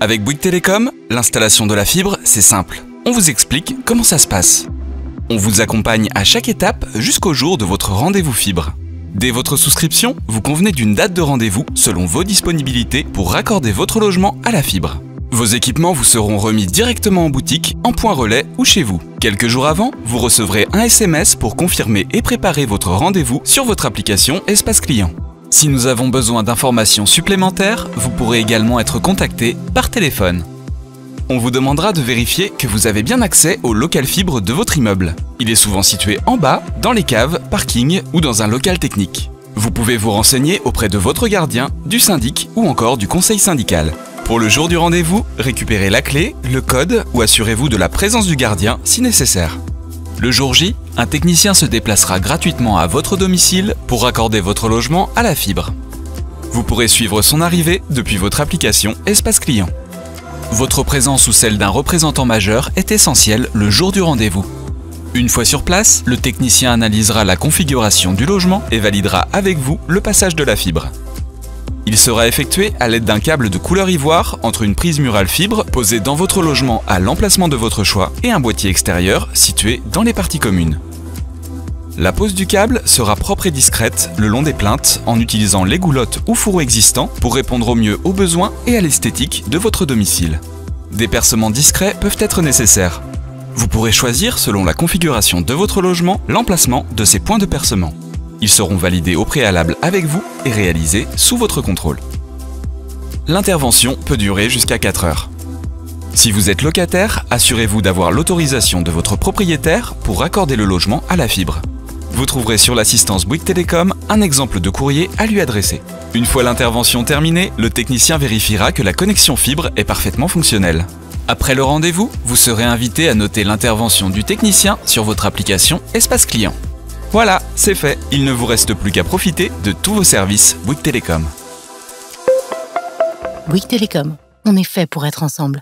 Avec Bouygues Telecom, l'installation de la fibre, c'est simple. On vous explique comment ça se passe. On vous accompagne à chaque étape jusqu'au jour de votre rendez-vous fibre. Dès votre souscription, vous convenez d'une date de rendez-vous selon vos disponibilités pour raccorder votre logement à la fibre. Vos équipements vous seront remis directement en boutique, en point relais ou chez vous. Quelques jours avant, vous recevrez un SMS pour confirmer et préparer votre rendez-vous sur votre application Espace Client. Si nous avons besoin d'informations supplémentaires, vous pourrez également être contacté par téléphone. On vous demandera de vérifier que vous avez bien accès au local fibre de votre immeuble. Il est souvent situé en bas, dans les caves, parking ou dans un local technique. Vous pouvez vous renseigner auprès de votre gardien, du syndic ou encore du conseil syndical. Pour le jour du rendez-vous, récupérez la clé, le code ou assurez-vous de la présence du gardien si nécessaire. Le jour J, un technicien se déplacera gratuitement à votre domicile pour raccorder votre logement à la fibre. Vous pourrez suivre son arrivée depuis votre application Espace Client. Votre présence ou celle d'un représentant majeur est essentielle le jour du rendez-vous. Une fois sur place, le technicien analysera la configuration du logement et validera avec vous le passage de la fibre. Il sera effectué à l'aide d'un câble de couleur ivoire entre une prise murale fibre posée dans votre logement à l'emplacement de votre choix et un boîtier extérieur situé dans les parties communes. La pose du câble sera propre et discrète le long des plinthes en utilisant les goulottes ou fourreaux existants pour répondre au mieux aux besoins et à l'esthétique de votre domicile. Des percements discrets peuvent être nécessaires. Vous pourrez choisir, selon la configuration de votre logement, l'emplacement de ces points de percement. Ils seront validés au préalable avec vous et réalisés sous votre contrôle. L'intervention peut durer jusqu'à 4 heures. Si vous êtes locataire, assurez-vous d'avoir l'autorisation de votre propriétaire pour raccorder le logement à la fibre. Vous trouverez sur l'assistance Bouygues Telecom un exemple de courrier à lui adresser. Une fois l'intervention terminée, le technicien vérifiera que la connexion fibre est parfaitement fonctionnelle. Après le rendez-vous, vous serez invité à noter l'intervention du technicien sur votre application Espace Client. Voilà, c'est fait. Il ne vous reste plus qu'à profiter de tous vos services Bouygues Telecom. Bouygues Telecom, on est fait pour être ensemble.